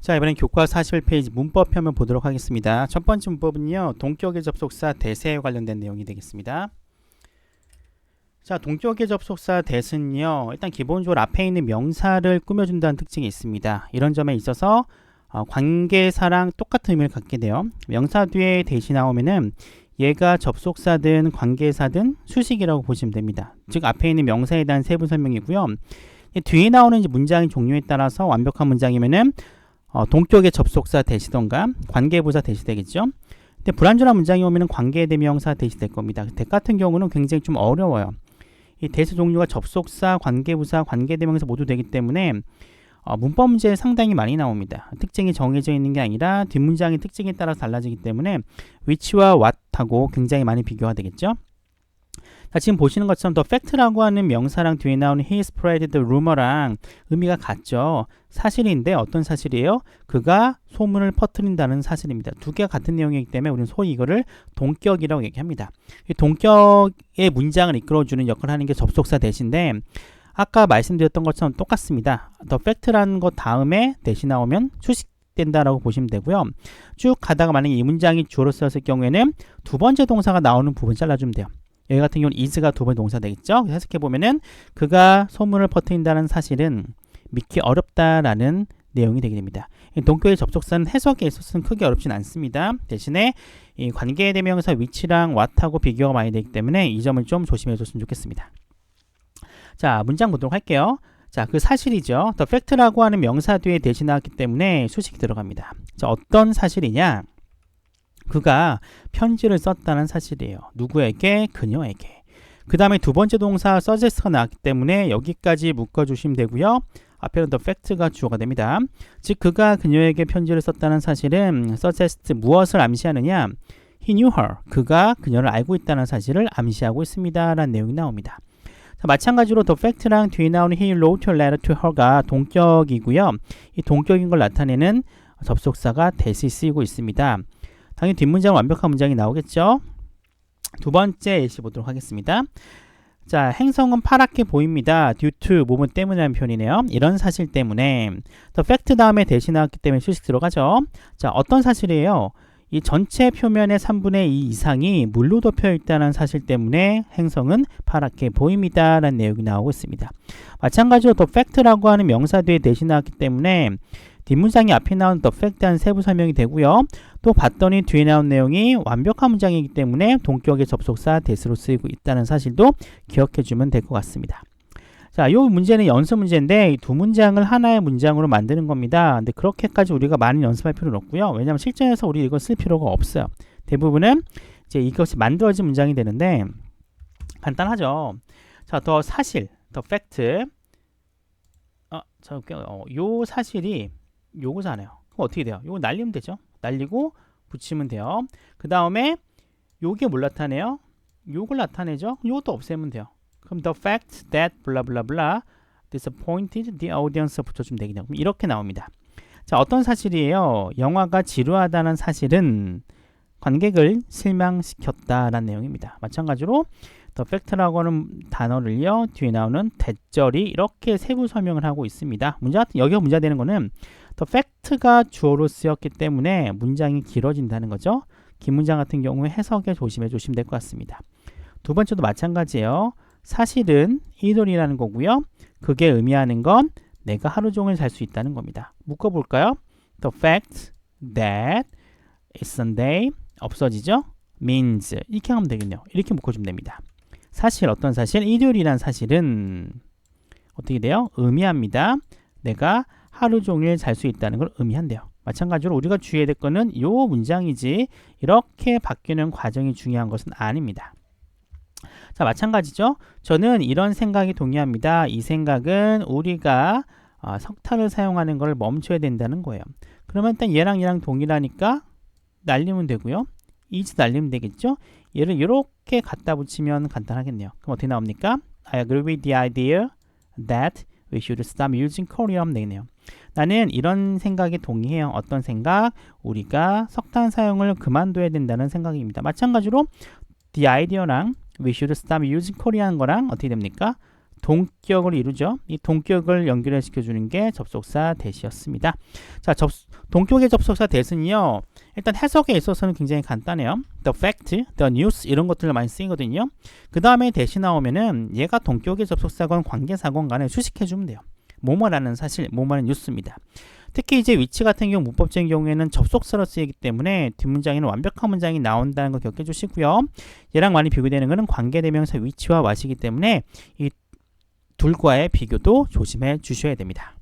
자, 이번엔 교과 41페이지 문법 한번 보도록 하겠습니다. 첫 번째 문법은요, 동격의 접속사 대세에 관련된 내용이 되겠습니다. 자, 동격의 접속사 대세는요, 일단 기본적으로 앞에 있는 명사를 꾸며준다는 특징이 있습니다. 이런 점에 있어서 관계사랑 똑같은 의미를 갖게 돼요. 명사 뒤에 대시 나오면은 얘가 접속사든 관계사든 수식이라고 보시면 됩니다. 즉 앞에 있는 명사에 대한 세부 설명이고요. 뒤에 나오는 문장의 종류에 따라서 완벽한 문장이면은 동격의 접속사 대시던가 관계부사 대시되겠죠. 근데 불완전한 문장이 오면은 관계대명사 대시될 겁니다. 대 같은 경우는 굉장히 좀 어려워요. 이 대시 종류가 접속사, 관계부사, 관계대명사 모두 되기 때문에 문법 문제에 상당히 많이 나옵니다. 특징이 정해져 있는 게 아니라 뒷문장의 특징에 따라서 달라지기 때문에 which와 what하고 굉장히 많이 비교가 되겠죠. 자, 지금 보시는 것처럼 the fact라고 하는 명사랑 뒤에 나오는 he spread the rumor랑 의미가 같죠. 사실인데 어떤 사실이에요? 그가 소문을 퍼뜨린다는 사실입니다. 두 개가 같은 내용이기 때문에 우리는 소위 이거를 동격이라고 얘기합니다. 이 동격의 문장을 이끌어주는 역할을 하는 게 접속사 대신데 아까 말씀드렸던 것처럼 똑같습니다. the fact라는 것 다음에 대시 나오면 수식된다라고 보시면 되고요. 쭉 가다가 만약에 이 문장이 주어로 쓰였을 경우에는 두 번째 동사가 나오는 부분 잘라주면 돼요. 여기 같은 경우는 is가 두 번째 동사 되겠죠. 해석해보면은 그가 소문을 퍼뜨린다는 사실은 믿기 어렵다라는 내용이 되게 됩니다. 동격의 접속사는 해석에 있어서는 크게 어렵진 않습니다. 대신에 이 관계대명사 which랑 what하고 비교가 많이 되기 때문에 이 점을 좀 조심해 줬으면 좋겠습니다. 자, 문장 보도록 할게요. 자, 그 사실이죠. the fact라고 하는 명사 뒤에 대시 나왔기 때문에 수식이 들어갑니다. 자, 어떤 사실이냐? 그가 편지를 썼다는 사실이에요. 누구에게? 그녀에게. 그 다음에 두 번째 동사 suggest가 나왔기 때문에 여기까지 묶어주시면 되고요. 앞에는 the fact가 주어가 됩니다. 즉 그가 그녀에게 편지를 썼다는 사실은 suggest 무엇을 암시하느냐? He knew her. 그가 그녀를 알고 있다는 사실을 암시하고 있습니다. 라는 내용이 나옵니다. 자, 마찬가지로 the fact랑 뒤에 나오는 he wrote a letter to her가 동격이고요. 이 동격인 걸 나타내는 접속사가 대시 쓰이고 있습니다. 당연히 뒷문장은 완벽한 문장이 나오겠죠. 두 번째 예시 보도록 하겠습니다. 자, 행성은 파랗게 보입니다. due to 뭐뭐 때문이라는 표현이네요. 이런 사실 때문에 the fact 다음에 대시 나왔기 때문에 수식 들어가죠. 자, 어떤 사실이에요? 이 전체 표면의 3분의 2 이상이 물로 덮여 있다는 사실 때문에 행성은 파랗게 보입니다. 라는 내용이 나오고 있습니다. 마찬가지로 the fact라고 하는 명사 뒤에 대시 나왔기 때문에 뒷문장이 앞에 나온 the fact한 세부 설명이 되고요. 또 봤더니 뒤에 나온 내용이 완벽한 문장이기 때문에 동격의 접속사 대시로 쓰이고 있다는 사실도 기억해 주면 될 것 같습니다. 자, 이 문제는 연습 문제인데 이 두 문장을 하나의 문장으로 만드는 겁니다. 근데 그렇게까지 우리가 많이 연습할 필요는 없고요. 왜냐하면 실전에서 우리 이거 쓸 필요가 없어요. 대부분은 이제 이것이 만들어진 문장이 되는데 간단하죠. 자, 더 사실, 더 팩트. 요 사실이 요거잖아요. 그럼 어떻게 돼요? 요거 날리면 되죠. 날리고 붙이면 돼요. 그 다음에 요게 뭘 나타내요? 요걸 나타내죠. 요것도 없애면 돼요. 그럼 the fact that 블라블라블라 disappointed the audience 붙여주면 되겠네요. 그럼 이렇게 나옵니다. 자, 어떤 사실이에요? 영화가 지루하다는 사실은 관객을 실망시켰다라는 내용입니다. 마찬가지로 the fact라고 하는 단어를요, 뒤에 나오는 대절이 이렇게 세부 설명을 하고 있습니다. 여기가 문제가 되는 거는 the fact가 주어로 쓰였기 때문에 문장이 길어진다는 거죠. 긴 문장 같은 경우에 해석에 조심해 주시면 될 것 같습니다. 두 번째도 마찬가지예요. 사실은 이돌이라는 거고요. 그게 의미하는 건 내가 하루 종일 살 수 있다는 겁니다. 묶어볼까요? The fact that it's Sunday 없어지죠? means 이렇게 하면 되겠네요. 이렇게 묶어주면 됩니다. 사실 어떤 사실? 일요일이란 사실은 어떻게 돼요? 의미합니다. 내가 하루 종일 살 수 있다는 걸 의미한대요. 마찬가지로 우리가 주의해야 될 거는 요 문장이지 이렇게 바뀌는 과정이 중요한 것은 아닙니다. 자, 마찬가지죠. 저는 이런 생각이 동의합니다. 이 생각은 우리가 석탄을 사용하는 걸 멈춰야 된다는 거예요. 그러면 일단 얘랑 동일하니까 날리면 되고요. is 날리면 되겠죠. 얘를 이렇게 갖다 붙이면 간단하겠네요. 그럼 어떻게 나옵니까? I agree with the idea that we should stop using coal 하면 되겠네요. 나는 이런 생각에 동의해요. 어떤 생각? 우리가 석탄 사용을 그만둬야 된다는 생각입니다. 마찬가지로 the idea랑 we should stop using coal이라는 거랑 어떻게 됩니까? 동격을 이루죠. 이 동격을 연결시켜 주는 게 접속사 that이었습니다. 자, 동격의 접속사 that은요. 일단 해석에 있어서는 굉장히 간단해요. The fact, the news 이런 것들을 많이 쓰이거든요. 그 다음에 that이 나오면은 얘가 동격의 접속사건 관계사건 간에 수식해 주면 돼요. 뭐뭐라는 사실, 뭐뭐라는 뉴스입니다. 특히 이제 위치 같은 경우 문법적인 경우에는 접속사로 쓰이기 때문에 뒷문장에는 완벽한 문장이 나온다는 거 기억해 주시고요. 얘랑 많이 비교되는 것은 관계대명사 위치와 what이기 때문에 이 둘과의 비교도 조심해 주셔야 됩니다.